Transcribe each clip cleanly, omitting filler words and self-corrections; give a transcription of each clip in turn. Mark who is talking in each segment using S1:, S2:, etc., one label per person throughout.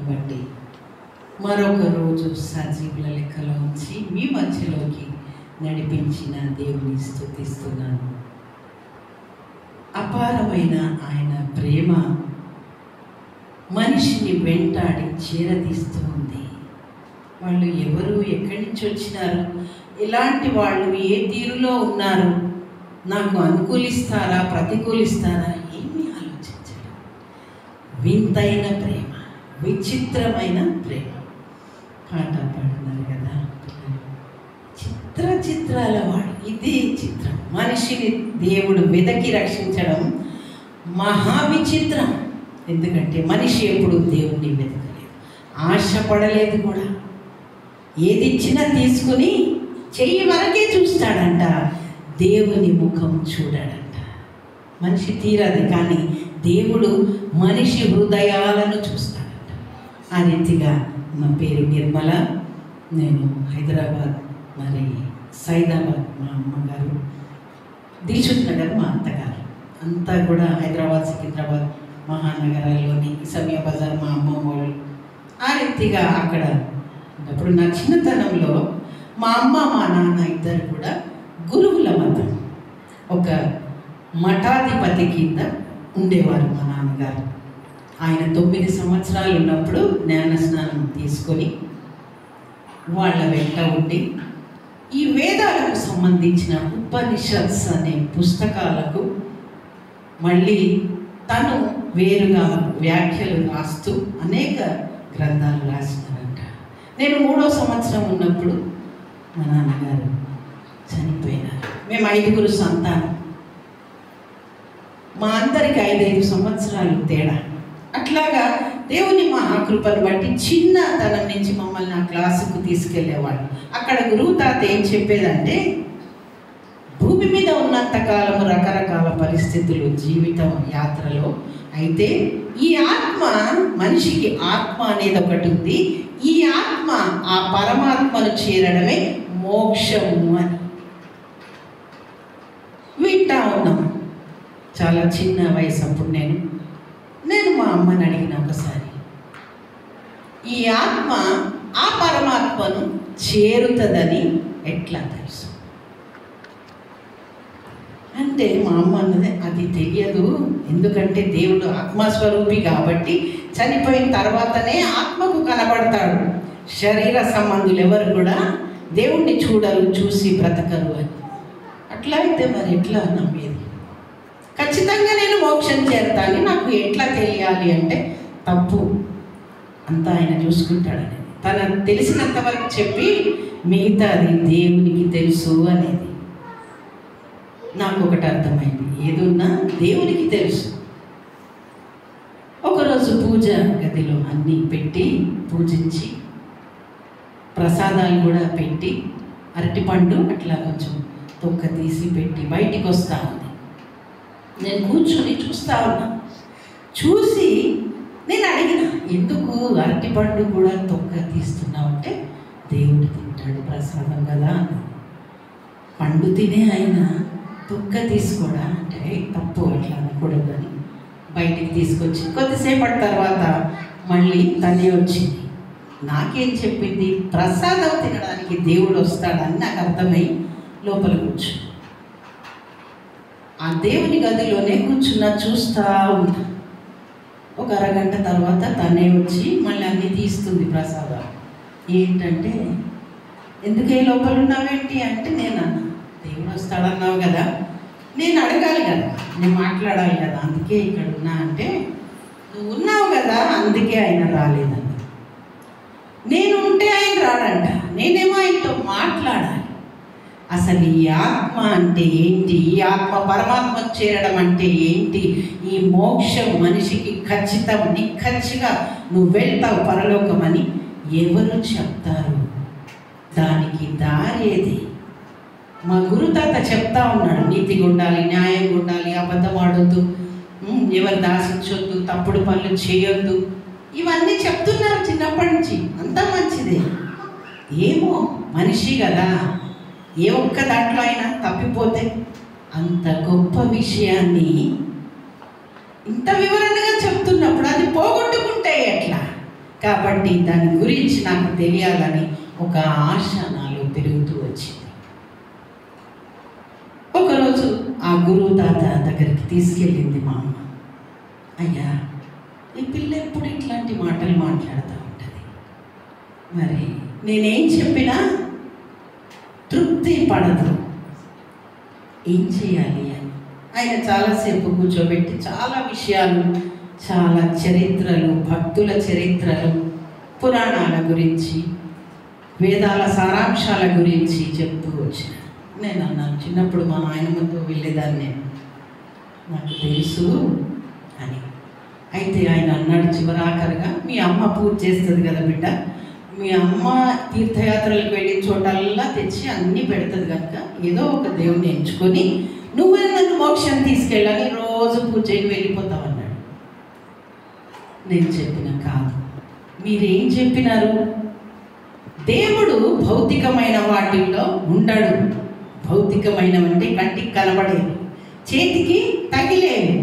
S1: బట్టి మరొక రోజు సజీవుల లెక్కలో ఉంచి మీ మధ్యలోకి నడిపించిన దేవుని స్తుతిస్తున్నాను. అపారమైన ఆయన ప్రేమ మనిషిని వెంటాడి చేరదీస్తూ ఉంది. వాళ్ళు ఎవరు, ఎక్కడి నుంచి వచ్చినారు, ఎలాంటి వాళ్ళు, ఏ తీరులో ఉన్నారు, నాకు అనుకూలిస్తారా ప్రతికూలిస్తారా ఏమీ ఆలోచించడం. వింతైన ప్రేమ, విచిత్రమైన ప్రేమ. పాట పాడున్నారు కదా, చిత్రాల వాడు. ఇదే చిత్రం. మనిషిని దేవుడు వెదకి రక్షించడం మహా విచిత్రం. ఎందుకంటే మనిషి ఎప్పుడు దేవుణ్ణి వెతకలేదు, ఆశపడలేదు కూడా. ఏది ఇచ్చినా తీసుకుని చెయ్యి వరకే చూస్తాడంట, దేవుని ముఖం చూడాడంట. మనిషి తీరదు, కానీ దేవుడు మనిషి హృదయాలను చూస్తాడంట. ఆ రీతిగా నా పేరు నిర్మల, నేను హైదరాబాద్, మరి సైదాబాద్ మా అమ్మగారు, దిల్సుఖ్ నగర్ మా అత్తగారు, అంతా కూడా హైదరాబాద్, సికింద్రాబాద్ మహానగరాల్లోని సమయ బజార్ మా అమ్మమ్మ వాళ్ళు. ఆ రీతిగా అక్కడ అప్పుడు నా చిన్నతనంలో మా అమ్మ మా నాన్న ఇద్దరు కూడా గురువుల మతం, ఒక మఠాధిపతి కింద ఉండేవారు మా నాన్నగారు. ఆయన 9 సంవత్సరాలు ఉన్నప్పుడు జ్ఞాన స్నానం తీసుకొని వాళ్ళ వెంట ఉండి ఈ వేదాలకు సంబంధించిన ఉపనిషత్స్ అనే పుస్తకాలకు మళ్ళీ తను వేరుగా వ్యాఖ్యలు రాస్తూ అనేక గ్రంథాలు రాసినారంట. నేను 3వ సంవత్సరం ఉన్నప్పుడు మా నాన్నగారు చనిపోయినారు. మేము 5గురు సంతానం, మా అందరికి 5 సంవత్సరాలు తేడా. అట్లాగా దేవుని మహాకృపను బట్టి చిన్నతనం నుంచి మమ్మల్ని ఆ క్లాసుకు తీసుకెళ్ళేవాడు. అక్కడ గురువు తాత ఏం చెప్పేదంటే, భూమి మీద ఉన్నంతకాలము రకరకాల పరిస్థితులు జీవితం యాత్రలో, అయితే ఈ ఆత్మ, మనిషికి ఆత్మ అనేది ఒకటి ఉంది, ఈ ఆత్మ ఆ పరమాత్మను చేరడమే మోక్షము అని వింటా ఉన్నాం. చాలా చిన్న వయసు అప్పుడు నేను మా అమ్మని అడిగిన ఒకసారి, ఈ ఆత్మ ఆ పరమాత్మను చేరుతుందని ఎట్లా తెలుసు అంటే, మా అమ్మ అన్నది అది తెలియదు, ఎందుకంటే దేవుడు ఆత్మస్వరూపి కాబట్టి చనిపోయిన తర్వాతనే ఆత్మకు కనబడతాడు, శరీర సంబంధులు ఎవరు కూడా దేవుణ్ణి చూడరు, చూసి బ్రతకరు అని. అట్లా అయితే మరి ఎట్లా నమ్మేది? ఖచ్చితంగా నేను మోక్షం చేరతాను, నాకు ఎట్లా తెలియాలి అంటే, తప్పు, అంతా ఆయన చూసుకుంటాడనేది. తన తెలిసినంత వరకు చెప్పి మిగతాది దేవునికి తెలుసు అనేది. నాకు ఒకటి అర్థమైంది, ఏదున్నా దేవునికి తెలుసు. ఒకరోజు పూజ గదిలో అన్నీ పెట్టి పూజించి ప్రసాదాలు కూడా పెట్టి అరటిపండు అట్లా కొంచెం తొక్క తీసి పెట్టి బయటికి వస్తూ ఉంది. నేను కూర్చొని చూస్తూ ఉన్నా. చూసి నేను అడిగిన, ఎందుకు అరటిపండు కూడా తొక్క తీస్తున్నావు అంటే, దేవుడు తింటాడు ప్రసాదం కదా అన్న. పండు తినే ఆయన తొక్క తీసుకోడా అంటే, తప్పు, అట్లా అనకూడదని బయటికి తీసుకొచ్చి కొద్దిసేపటి తర్వాత మళ్ళీ తనే వచ్చింది. నాకేం చెప్పింది, ప్రసాదం తినడానికి దేవుడు వస్తాడని నాకు అర్థమై లోపల కూర్చు. ఆ దేవుని గదిలోనే కూర్చున్నా, చూస్తూ ఉన్నా. ఒక అరగంట తర్వాత తనే వచ్చి మళ్ళీ అన్నీ తీస్తుంది ప్రసాదం. ఏంటంటే, ఎందుకే లోపల ఉన్నావేంటి అంటే, నేను అన్నా, దేవుడు వస్తాడన్నావు కదా, నేను అడగాలి కదా, నేను మాట్లాడాలి కదా, అందుకే ఇక్కడ ఉన్నా అంటే, నువ్వు ఉన్నావు కదా అందుకే ఆయన రాలేదన్న. నేను ఉంటే ఆయన రాడంట, నేనేమో ఆయనతో మాట్లాడాలి. అసలు ఈ ఆత్మ అంటే ఏంటి, ఈ ఆత్మ పరమాత్మ చేరడం అంటే ఏంటి, ఈ మోక్షం మనిషికి ఖచ్చితం, నిఖచ్చిగా నువ్వు వెళ్తావు పరలోకమని ఎవరు చెప్తారు? దానికి దారేది? మా గురుతాత చెప్తా ఉన్నాడు, నీతిగా ఉండాలి, న్యాయంగా ఉండాలి, అబద్ధం ఆడొద్దు, ఎవరు దాసించొద్దు, తప్పుడు పనులు చేయొద్దు, ఇవన్నీ చెప్తున్నారు చిన్నప్పటి నుంచి. అంతా మంచిదే. ఏమో మనిషి కదా, ఏ ఒక్క దాంట్లో అయినా తప్పిపోతే అంత గొప్ప విషయాన్ని ఇంత వివరణగా చెప్తున్నప్పుడు అది పోగొట్టుకుంటే ఎట్లా? కాబట్టి దాని గురించి నాకు తెలియాలని ఒక ఆశ నాలో పెరుగుతూ వచ్చింది. ఒకరోజు ఆ గురువు తాత దగ్గరికి తీసుకెళ్ళింది మా అమ్మ. అయ్యా, ఈ పిల్ల ఎప్పుడు ఇట్లాంటి మాటలు మాట్లాడుతూ ఉంటుంది, మరి నేనేం చెప్పినా తృప్తి పడదు, ఏం చేయాలి అని ఆయన చాలాసేపు కూర్చోబెట్టి చాలా విషయాలు, చాలా చరిత్రలు, భక్తుల చరిత్రలు, పురాణాల గురించి, వేదాల సారాంశాల గురించి చెప్తూ వచ్చినాడు. నేను అన్నాను, చిన్నప్పుడు మా నాయనమ్మతో వెళ్ళేదాన్ని, నాకు తెలుసు అని. అయితే ఆయన అన్నాడు చివరాఖరిగా, మీ అమ్మ పూజ చేస్తుంది కదా బిడ్డ, మీ అమ్మ తీర్థయాత్రలకు వెళ్ళే చోటల్లా తెచ్చి అన్నీ పెడుతుంది కనుక ఏదో ఒక దేవుని ఎంచుకొని నువ్వే నన్ను మోక్షం తీసుకెళ్ళని రోజు పూజ చేయని వెళ్ళిపోతావన్నాడు. నేను చెప్పిన కాదు, మీరేం చెప్పినారు? దేవుడు భౌతికమైన వాటిల్లో ఉండడు. భౌతికమైనవంటే కంటికి కనబడేవి, చేతికి తగిలేవి,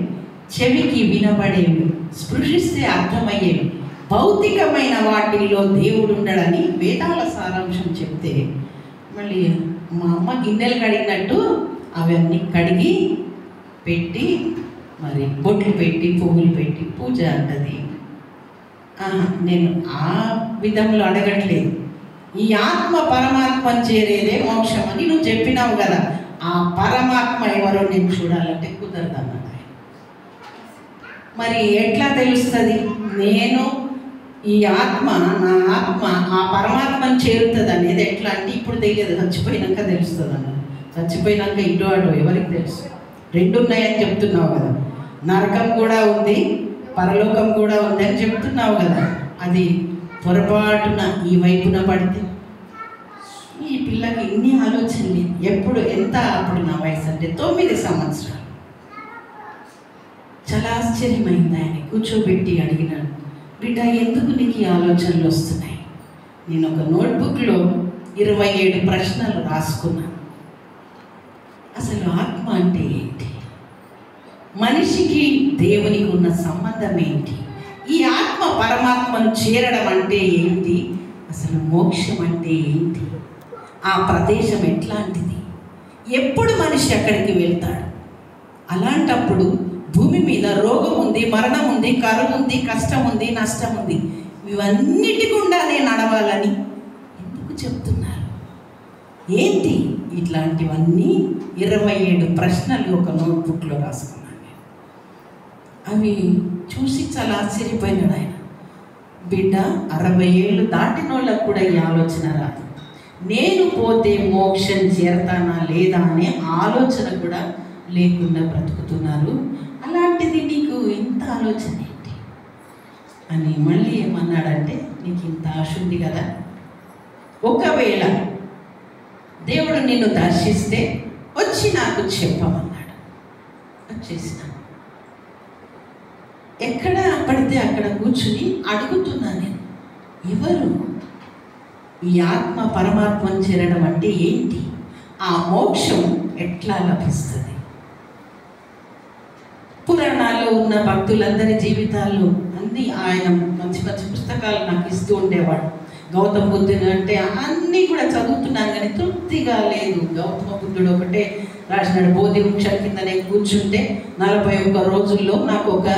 S1: చెవికి వినబడేవి, స్పృశిస్తే అర్థమయ్యేవి. భౌతికమైన వాటిల్లో దేవుడు ఉండడని వేదాల సారాంశం చెప్తే, మళ్ళీ మా అమ్మ గిన్నెలు కడిగినట్టు అవన్నీ కడిగి పెట్టి, మరి బొట్లు పెట్టి, పువ్వులు పెట్టి పూజ అంటది. నేను ఆ విధంలో అడగట్లేదు. ఈ ఆత్మ పరమాత్మను చేరేదే మోక్షం అని నువ్వు చెప్పినావు కదా, ఆ పరమాత్మ ఎవరో నేను చూడాలంటే కుదరదు అన్నది. మరి ఎట్లా తెలుస్తుంది? నేను ఈ ఆత్మ, నా ఆత్మ ఆ పరమాత్మను చేరుతుంది అనేది ఎట్లా అంటే ఇప్పుడు తెలియదు, చచ్చిపోయినాక తెలుస్తుంది అన్నది. చచ్చిపోయినాక ఇటు అటు ఎవరికి తెలుసు? రెండు ఉన్నాయని చెప్తున్నావు కదా, నరకం కూడా ఉంది, పరలోకం కూడా ఉంది అని చెప్తున్నావు కదా. అది పొరపాటున ఈ వైపున పడితే, ఈ పిల్లకి ఇన్ని ఆలోచనలు ఎప్పుడు, ఎంత అప్పుడు నా వయసు అంటే 9 సంవత్సరాలు. చాలా ఆశ్చర్యమైంది. ఆయన కూర్చోబెట్టి అడిగినాడు, బిడ్డ ఎందుకు నీకు ఈ ఆలోచనలు వస్తున్నాయి? నేను ఒక నోట్బుక్లో 27 ప్రశ్నలు రాసుకున్నాను. అసలు ఆత్మ అంటే ఏంటి? మనిషికి దేవునికి ఉన్న సంబంధం ఏంటి? ఈ ఆత్మ పరమాత్మను చేరడం అంటే ఏంటి? అసలు మోక్షం అంటే ఏంటి? ఆ ప్రదేశం ఎట్లాంటిది? ఎప్పుడు మనిషి అక్కడికి వెళ్తాడు? అలాంటప్పుడు భూమి మీద రోగం ఉంది, మరణం ఉంది, కరువు ఉంది, కష్టం ఉంది, నష్టం ఉంది. ఇవన్నిటి గుండా నేను నడవాలని ఎందుకు చెప్తున్నారు? ఏంటి? ఇట్లాంటివన్నీ 27 ప్రశ్నలు ఒక నోట్బుక్లో రాసుకున్నాను. అవి చూసి చాలా ఆశ్చర్యపోయినాడు ఆయన. బిడ్డ, 60 ఏళ్ళు దాటిన వాళ్ళకు కూడా ఈ ఆలోచన రాదు. నేను పోతే మోక్షం చేరతానా లేదా అనే ఆలోచన కూడా లేకుండా బ్రతుకుతున్నారు. అలాంటిది నీకు ఇంత ఆలోచన ఏంటి అని మళ్ళీ ఏమన్నాడంటే, నీకు ఇంత ఆశ ఉంది కదా, ఒకవేళ దేవుడు నిన్ను దర్శిస్తే వచ్చి నాకు చెప్పమన్నాడు. వచ్చేసిన ఎక్కడ పడితే అక్కడ కూర్చుని అడుగుతున్నా నేను, ఎవరు? ఈ ఆత్మ పరమాత్మను చేరడం అంటే ఏంటి? ఆ మోక్షం ఎట్లా లభిస్తుంది? పురాణాల్లో ఉన్న భక్తులందరి జీవితాలు అన్నీ ఆయన మంచి మంచి పుస్తకాలు నాకు ఇస్తూ ఉండేవాడు. గౌతమ బుద్ధుడు అంటే అన్నీ కూడా చదువుతున్నాను కానీ తృప్తిగా లేదు. గౌతమ బుద్ధుడు ఒకటే రాసినాడు, బోధి వృక్షం కింద నేను కూర్చుంటే 41 రోజుల్లో నాకు ఒక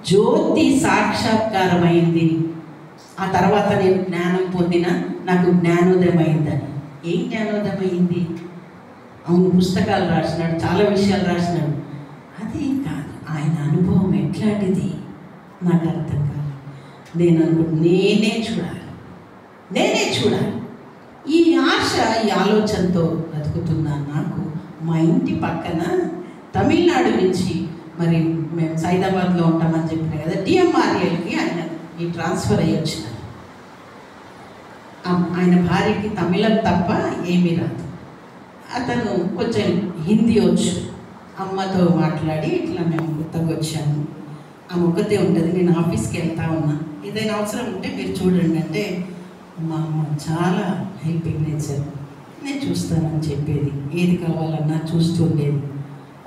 S1: జ్యోతి సాక్షాత్కారం అయింది. ఆ తర్వాత నేను జ్ఞానం పొందిన, నాకు జ్ఞానోదయం అయిందని. ఏం జ్ఞానోదయం అయింది? అవును, పుస్తకాలు రాసినాడు, చాలా విషయాలు రాసినాడు. అది కాదు, ఆయన అనుభవం ఎట్లాంటిది నాకు అర్థం కాదు. నేను నేనే చూడాలి. ఈ ఆశ, ఈ ఆలోచనతో బ్రతుకుతున్నాను. నాకు మా ఇంటి పక్కన తమిళనాడు నుంచి, మరి మేము సైదాబాద్లో ఉంటామని చెప్పిన కదా, డిఎంఆర్ఏల్కి ఆయన ఈ ట్రాన్స్ఫర్ అయ్యి వచ్చినారు. ఆయన భార్యకి తమిళం తప్ప ఏమీ రాదు. అతను కొంచెం హిందీ వచ్చు. అమ్మతో మాట్లాడి ఇట్లా మేము కొత్తగా వచ్చాము, ఆమె ఒక్కతే ఉంటుంది, నేను ఆఫీస్కి వెళ్తా ఉన్నా, ఏదైనా అవసరం ఉంటే మీరు చూడండి అంటే, మా అమ్మ చాలా హెల్పింగ్ నేచర్, నేను చూస్తానని చెప్పేది, ఏది కావాలన్నా చూస్తూ ఉండేది.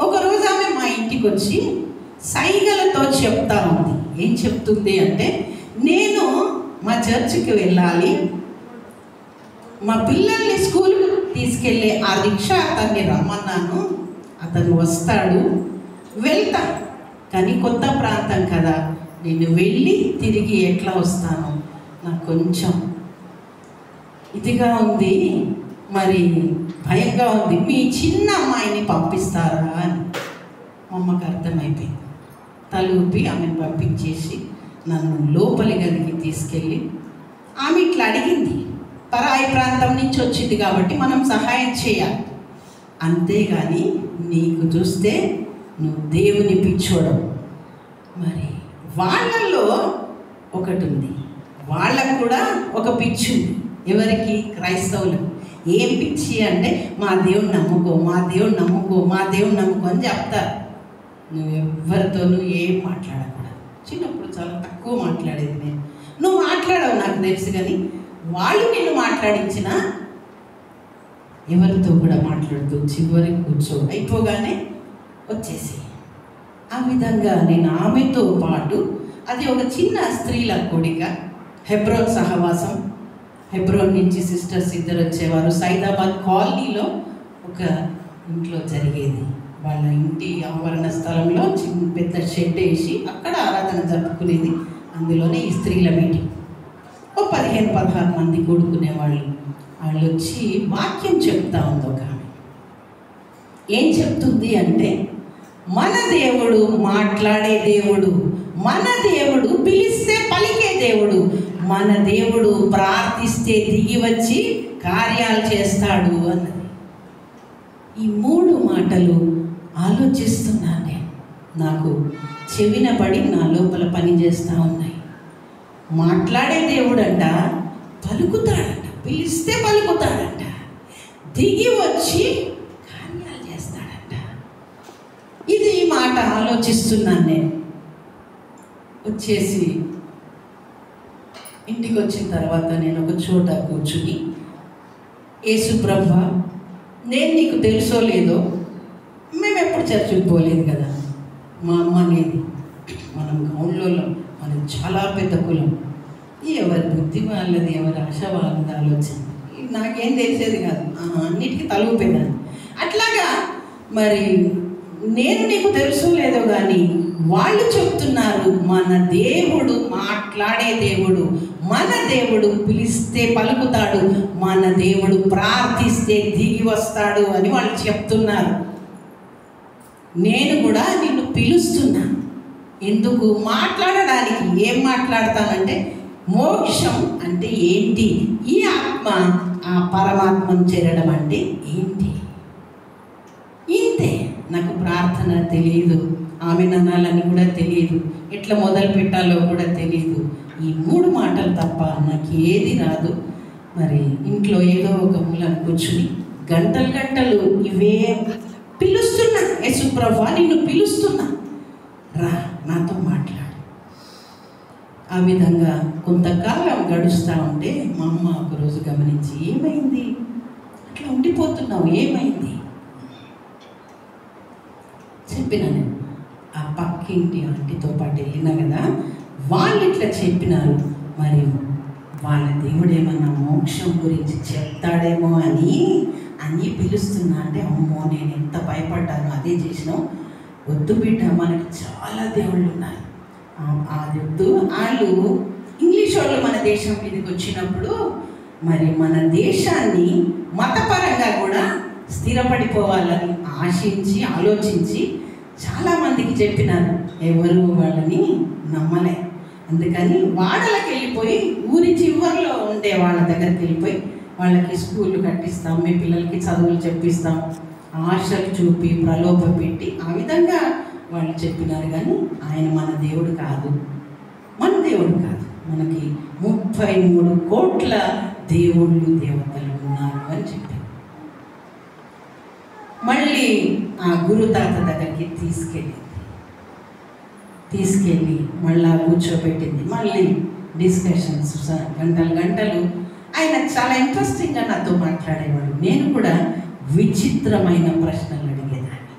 S1: ఒకరోజు ఆమె మా ఇంటికి వచ్చి సైగలతో చెప్తా ఉంది. ఏం చెప్తుంది అంటే, నేను మా చర్చికి వెళ్ళాలి, మా పిల్లల్ని స్కూల్కి తీసుకెళ్ళే ఆ రిక్షా అతన్ని రమ్మన్నాను, అతను వస్తాడు, వెళ్తా. కానీ కొత్త ప్రాంతం కదా, నేను వెళ్ళి తిరిగి ఎట్లా వస్తాను, నాకు కొంచెం ఇదిగా ఉంది, మరి భయంగా ఉంది, మీ చిన్న అమ్మాయిని పంపిస్తారా అని. మా అమ్మకి అర్థమైపోయింది. తలూపి ఆమెను పంపించేసి నన్ను లోపలి గదికి తీసుకెళ్ళి, ఆమె ఇట్లా అడిగింది, పరాయి ప్రాంతం నుంచి వచ్చింది కాబట్టి మనం సహాయం చేయాలి, అంతేగాని నీకు చూస్తే నువ్వు దేవుని పిచ్చోడం. మరి వాళ్ళల్లో ఒకటి ఉంది, వాళ్ళకు కూడా ఒక పిచ్చి ఉంది. ఎవరికి? క్రైస్తవులకు. ఏం పిచ్చి అంటే మా దేవుని నమ్ముకో, మా దేవుని నమ్ముకో, మా దేవుని నమ్ముకో అని చెప్తారు. నువ్వు ఎవరితోనూ ఏం మాట్లాడకూడదు. చిన్నప్పుడు చాలా తక్కువ మాట్లాడేది నేను. నువ్వు మాట్లాడవు నాకు తెలుసు, కానీ వాళ్ళు నిన్ను మాట్లాడించినా ఎవరితో కూడా మాట్లాడుతూ చివరికి కూర్చో, అయిపోగానే వచ్చేసి. ఆ విధంగా నేను ఆమెతో పాటు, అది ఒక చిన్న స్త్రీల కూడిక, హెబ్రోన్ సహవాసం. హెబ్రోన్ నుంచి సిస్టర్స్ ఇద్దరు వచ్చేవారు. సైదాబాద్ కాలనీలో ఒక ఇంట్లో జరిగేది. వాళ్ళ ఇంటి ఆవరణ స్థలంలో చిన్న పెద్ద షెడ్ వేసి అక్కడ ఆరాధన జరుపుకునేది. అందులోనే ఈ స్త్రీల మీటింగ్. ఓ 15-16 మంది కూడుకునేవాళ్ళు. వాళ్ళు వచ్చి వాక్యం చెప్తా ఉంది ఒక ఆమె. ఏం చెప్తుంది అంటే, మన దేవుడు మాట్లాడే దేవుడు, మన దేవుడు పిలిస్తే పలికే దేవుడు, మన దేవుడు ప్రార్థిస్తే దిగి వచ్చి కార్యాలు చేస్తాడు అన్నది. ఈ 3 మాటలు ఆలోచిస్తున్నాను నేను. నాకు చెవిన పడి నా లోపల పని చేస్తూ ఉన్నాయి. మాట్లాడే దేవుడంట, పలుకుతాడంట, పిలిస్తే పలుకుతాడంట, దిగి వచ్చి కార్యాలు చేస్తాడంట. ఇది ఈ మాట ఆలోచిస్తున్నాను నేను. వచ్చేసి ఇంటికి వచ్చిన తర్వాత నేను ఒక చోట కూర్చుని, యేసు ప్రభువా, నేను నీకు తెలుసో లేదో, మేము ఎప్పుడు చర్చికి పోలేదు కదా, మా అమ్మ అనేది, మనం గౌన్లో, మనం చాలా పెద్ద కులం, ఎవరి బుద్ధి వాళ్ళది, ఎవరి ఆశ వాళ్ళది, ఆలోచన నాకేం తెలిసేది కాదు, అన్నిటికీ తలూపేదాన్ని. అట్లాగా మరి నేను నీకు తెలుసో లేదో కానీ వాళ్ళు చెప్తున్నారు, మన దేవుడు మాట్లాడే దేవుడు, మన దేవుడు పిలిస్తే పలుకుతాడు, మన దేవుడు ప్రార్థిస్తే దిగి వస్తాడు అని వాళ్ళు చెప్తున్నారు. నేను కూడా నిన్ను పిలుస్తున్నా. ఎందుకు? మాట్లాడడానికి. ఏం మాట్లాడతానంటే, మోక్షం అంటే ఏంటి, ఈ ఆత్మ ఆ పరమాత్మను చేరడం అంటే ఏంటి, ఇంతే. నాకు ప్రార్థన తెలియదు, ఆమె ననాలని కూడా తెలియదు, ఎట్లా మొదలు పెట్టాలో కూడా తెలియదు. ఈ 3 మాటలు తప్ప నాకు ఏది రాదు. మరి ఇంట్లో ఏదో ఒక మూలను కూర్చుని గంటలు గంటలు ఇవే పిలుస్తున్నా, యేసు ప్రభువా నిన్ను పిలుస్తున్నా, రా నాతో మాట్లాడు. ఆ విధంగా కొంతకాలం గడుస్తూ ఉంటే మా అమ్మ ఒకరోజు గమనించి, ఏమైంది అట్లా ఉండిపోతున్నావు, ఏమైంది చెప్పిన. నేను ఆ పక్కింటి ఆంటీతో పాటు వెళ్ళినా కదా, వాళ్ళు ఇట్లా చెప్పినారు. మరి వాళ్ళ దేవుడు ఏమన్నా మోక్షం గురించి చెప్తాడేమో అని పిలుస్తున్నా అంటే, అమ్మో నేను ఎంత భయపడ్డాను. అదే చేసినాం, వద్దు బిడ్డ, మనకి చాలా దేవుళ్ళు ఉన్నారు. అది వద్దు. వాళ్ళు ఇంగ్లీష్ వాళ్ళు మన దేశం మీదకి వచ్చినప్పుడు మరి మన దేశాన్ని మతపరంగా కూడా స్థిరపడిపోవాలని ఆశించి ఆలోచించి చాలామందికి చెప్పినారు. ఎవరు వాళ్ళని నమ్మలే. అందుకని వాడలకు వెళ్ళిపోయి, ఊరి చివరిలో ఉండే వాళ్ళ దగ్గరికి వెళ్ళిపోయి వాళ్ళకి స్కూళ్ళు కట్టిస్తాం, మీ పిల్లలకి చదువులు చెప్పిస్తాం, ఆశలు చూపి ప్రలోభ పెట్టి ఆ విధంగా వాళ్ళు చెప్పినారు. కానీ ఆయన మన దేవుడు కాదు, మన దేవుడు కాదు. మనకి 33 కోట్ల దేవుళ్ళు దేవతలు ఉన్నారు అని చెప్పారు. మళ్ళీ ఆ గురుతాత దగ్గరికి తీసుకెళ్ళి మళ్ళా కూర్చోబెట్టింది. మళ్ళీ డిస్కషన్స్ గంటలు. ఆయన చాలా ఇంట్రెస్టింగ్గా నాతో మాట్లాడేవాడు. నేను కూడా విచిత్రమైన ప్రశ్నలు అడిగేదాన్ని.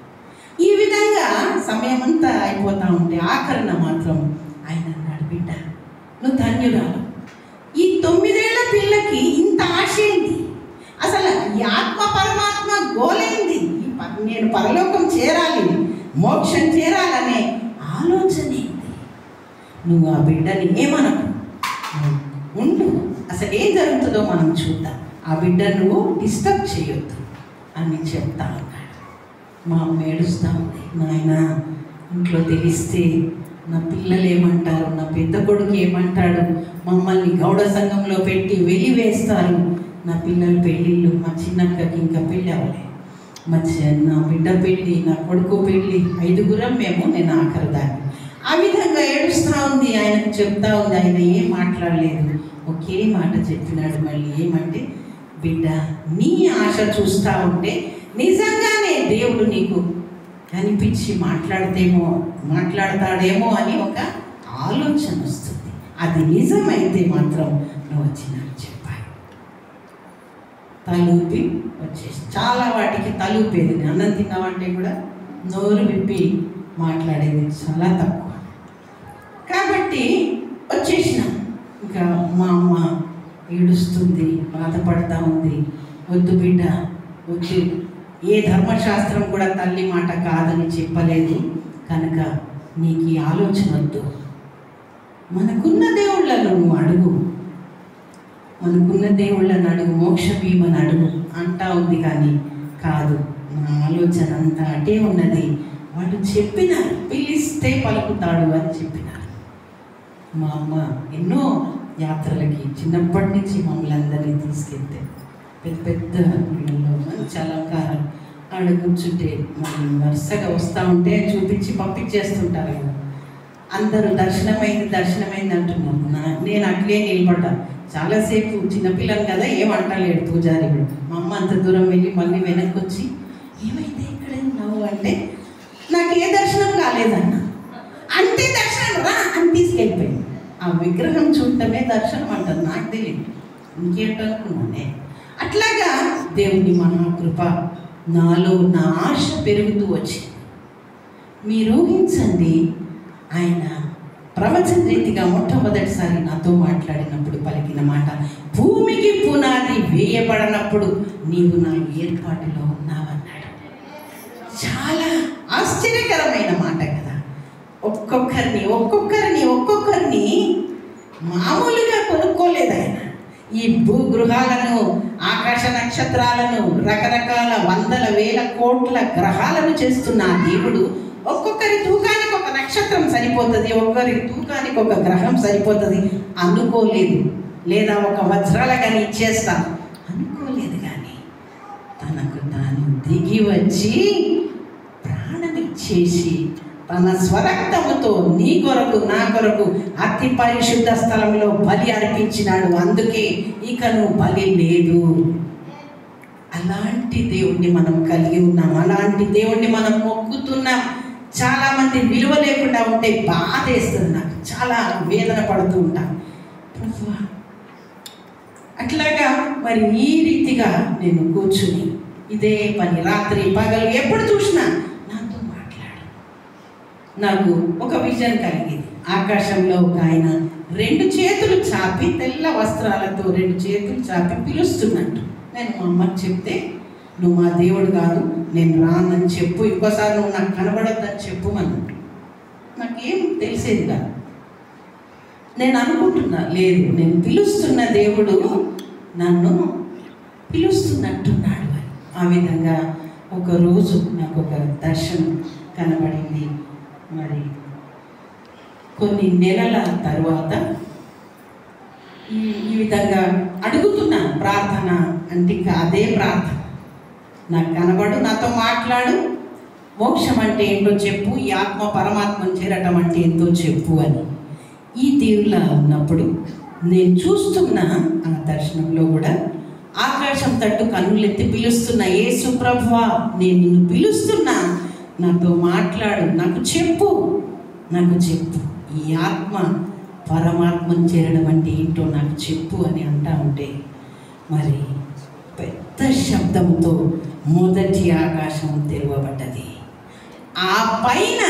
S1: ఈ విధంగా సమయం అంతా అయిపోతూ ఉంటే ఆఖరణ మాత్రం ఆయన అన్నాడు, బిడ్డ నువ్వు ధన్యురాలు, బిడ్డకి ఇంత ఆశ ఏంది? అసలు ఈ ఆత్మ పరమాత్మ గోలేంది? నేను పరలోకం చేరాలి, మోక్షం చేరాలనే ఆలోచన ఏంది? నువ్వు ఆ బిడ్డని ఏమనకు, ఉండు, అసలు ఏం జరుగుతుందో మనం చూద్దాం, ఆ బిడ్డ నువ్వు డిస్టర్బ్ చేయొద్దు అని చెప్తా ఉన్నాడు. మా అమ్మ ఏడుస్తూ ఉంది, నాయన ఇంట్లో తెలిస్తే నా పిల్లలు ఏమంటారు, నా పెద్ద కొడుకు ఏమంటాడు, మమ్మల్ని గౌడ సంఘంలో పెట్టి వెలివేస్తారు, నా పిల్లల పెళ్ళిళ్ళు, మా చిన్నక్కకి ఇంకా పెళ్ళి అవ్వలే, నా బిడ్డ పెళ్ళి, నా కొడుకు పెళ్ళి, 5గురం మేము, నేను ఆఖరిదాన్ని. ఆ విధంగా ఏడుస్తూ ఉంది. ఆయనకు చెప్తా ఉంది. ఆయన ఏం మాట్లాడలేదు, ఒకే మాట చెప్పినాడు మళ్ళీ. ఏమంటే, బిడ్డ నీ ఆశ చూస్తూ ఉంటే నిజంగానే దేవుడు నీకు కనిపించి మాట్లాడతాడేమో అని ఒక ఆలోచన వస్తుంది. అది నిజమైతే మాత్రం నువ్వు వచ్చినాడు చెప్పాలి. తలూపి వచ్చేసి చాలా వాటికి తలూపేది. అన్నం తిన్నామంటే కూడా నోరు విప్పి మాట్లాడేది చాలా తక్కువ. కాబట్టి వచ్చేసిన. ఇంకా మా అమ్మ ఏడుస్తుంది, బాధపడతా ఉంది. వద్దు బిడ్డ వద్దు, ఏ ధర్మశాస్త్రం కూడా తల్లి మాట కాదని చెప్పలేదు కనుక నీకు ఈ ఆలోచన వద్దు, మనకున్న దేవుళ్ళను నువ్వు అడుగు, మనకున్న దేవుళ్ళని అడుగు, మోక్ష భీమని అడుగు అంటా ఉంది. కానీ కాదు, నా ఆలోచన అంతా అటే ఉన్నది. వాళ్ళు చెప్పినారు, పిలిస్తే పలుకుతాడు అని చెప్పినారు. మా అమ్మ ఎన్నో యాత్రలకి చిన్నప్పటి నుంచి మమ్మల్ని అందరినీ తీసుకెళ్తే పెద్ద పెద్ద ఇళ్ళల్లో మంచి అలంకారం ఆడ కూర్చుంటే మనం వరుసగా వస్తూ ఉంటే చూపించి పంపించేస్తుంటారు కదా. అందరూ దర్శనమైంది అంటున్నాను. నేను అట్లే నిలబడ్డా చాలాసేపు. చిన్నపిల్లని కదా, ఏమంటలేడు పూజారి. మా అమ్మ అంత దూరం వెళ్ళి మళ్ళీ వెనక్కి వచ్చి ఏమైతే ఇక్కడ ఉన్నావు అంటే నాకు ఏ దర్శనం కాలేదన్న. అంటే దర్శనం రా అని తీసుకెళ్ళిపోయింది. ఆ విగ్రహం చూడటమే దర్శనం అంటారు, నాకు తెలియదు, ఇంకేంటనుకున్నానే. అట్లాగా దేవుని మహాకృప నాలో నా ఆశ పెరుగుతూ వచ్చింది. మీరు ఊహించండి, ఆయన ప్రవచన రీతిగా మొట్టమొదటిసారి నాతో మాట్లాడినప్పుడు పలికిన మాట, భూమికి పునాది వేయబడినప్పుడు నీవు నా ఏర్పాటులో ఉన్నావన్నాడు. చాలా ఆశ్చర్యకరమైన మాట కదా. ఒక్కొక్కరిని మామూలుగా కొనుక్కోలేదు ఆయన. ఈ భూగృహాలను, ఆకాశ నక్షత్రాలను, రకరకాల వందల వేల కోట్ల గ్రహాలను చేస్తున్న ఆ దేవుడు ఒక్కొక్కరి తూకానికి ఒక నక్షత్రం సరిపోతుంది, ఒక్కరి తూకానికి ఒక గ్రహం సరిపోతుంది అనుకోలేదు. లేదా ఒక వజ్రాల కానీ ఇచ్చేస్తాను అనుకోలేదు. కానీ తనకు తాను దిగి వచ్చి ప్రాణం ఇచ్చేసి తన స్వరక్తముతో నీ కొరకు నా కొరకు అతి పరిశుద్ధ స్థలంలో బలి అర్పించినాడు. అందుకే ఇక నువ్వు బలి లేదు. అలాంటి దేవుణ్ణి మనం కలిగి ఉన్నాం, అలాంటి దేవుణ్ణి మనం మొక్కుతున్నాం. చాలామంది విలువ లేకుండా ఉంటే బాధ వేస్తుంది, నాకు చాలా వేదన పడుతూ ఉంటాం. అట్లాగా మరి ఈ రీతిగా నేను కూర్చుని ఇదే పని రాత్రి పగలు ఎప్పుడు చూసినా నాతో మాట్లాడు. నాకు ఒక విజన్ కలిగింది. ఆకాశంలో ఒక ఆయన 2 చేతులు చాపి, తెల్ల వస్త్రాలతో 2 చేతులు చాపి పిలుస్తున్నట్టు. నేను మా అమ్మకి చెప్తే, నువ్వు మా దేవుడు కాదు, నేను రానని చెప్పు, ఇంకోసారి నువ్వు నాకు కనబడొద్దని చెప్పు అన్నట్టు. నాకేం తెలిసేది కాదు. నేను అనుకుంటున్నా, లేదు, నేను పిలుస్తున్న దేవుడు నన్ను పిలుస్తున్నట్టున్నాడు అని. ఆ విధంగా ఒకరోజు నాకు ఒక దర్శనం కనబడింది. మరి కొన్ని నెలల తర్వాత ఈ విధంగా అడుగుతున్నాను, ప్రార్థన అంటే ఇంకా అదే ప్రార్థన. నాకు కనబడు, నాతో మాట్లాడు, మోక్షం అంటే ఏంటో చెప్పు, ఈ ఆత్మ పరమాత్మను చేరటం అంటే ఏంటో చెప్పు అని. ఈ తీరులా ఉన్నప్పుడు నేను చూస్తున్న ఆ దర్శనంలో కూడా ఆకాశం తట్టు కన్నులెత్తి పిలుస్తున్నా, యేసు ప్రభువా నేను నిన్ను పిలుస్తున్నా, నాతో మాట్లాడు, నాకు చెప్పు, ఈ ఆత్మ పరమాత్మను చేరడం అంటే ఏంటో నాకు చెప్పు అని అంటా ఉంటే, మరి పెద్ద శబ్దంతో మొదటి ఆకాశం తెరవబడ్డది. ఆ పైన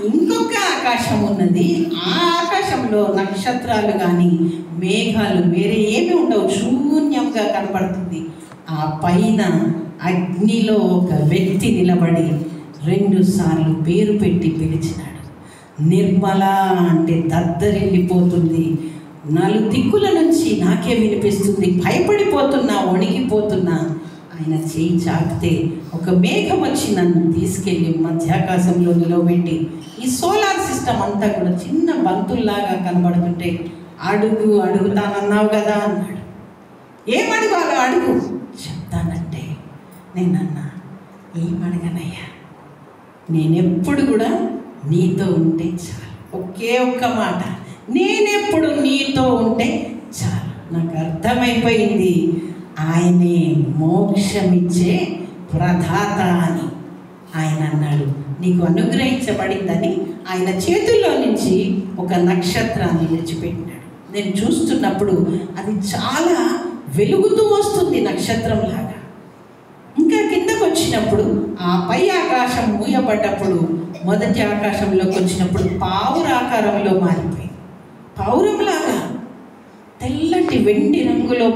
S1: ఇంకొక ఆకాశం ఉన్నది. ఆ ఆకాశంలో నక్షత్రాలు కానీ మేఘాలు వేరే ఏమి ఉండవు, శూన్య స్పష్టంగా కనపడుతుంది. ఆ పైన అగ్నిలో ఒక వ్యక్తి నిలబడి 2 సార్లు పేరు పెట్టి పిలిచినాడు. నిర్మల అంటే దద్దరిల్లిపోతుంది. 4 దిక్కుల నుంచి నాకే వినిపిస్తుంది. భయపడిపోతున్నా, వణికిపోతున్నా. ఆయన చేయి చాపితే ఒక మేఘం వచ్చి నన్ను తీసుకెళ్ళి మధ్యాకాశంలో నిలబెట్టి, ఈ సోలార్ సిస్టమ్ అంతా కూడా చిన్న బంతుల్లాగా కనబడుతుంటే, అడుగుతానన్నావు కదా అన్నాడు. ఏమడగాలో అడుగు చెప్తానంటే నేనన్నా, ఏమడగనయ్యా, నేనెప్పుడు కూడా నీతో ఉంటే చాలు. ఒకే ఒక్క మాట, నేనెప్పుడు నీతో ఉంటే చాలు. నాకు అర్థమైపోయింది ఆయనే మోక్షమిచ్చే ప్రదాత అని. ఆయన అన్నాడు, నీకు అనుగ్రహించబడిందని ఆయన చేతుల్లో నుంచి ఒక నక్షత్రాన్ని విడిచిపెట్టినాడు. నేను చూస్తున్నప్పుడు అది చాలా వెలుగుతూ వస్తుంది, నక్షత్రం లాగా. ఇంకా కిందకు వచ్చినప్పుడు ఆ పై ఆకాశం మూయబడ్డప్పుడు మొదటి ఆకాశంలోకి వచ్చినప్పుడు పావురాకారంలో మారిపోయింది. పావురంలాగా తెల్లటి వెండి రంగులో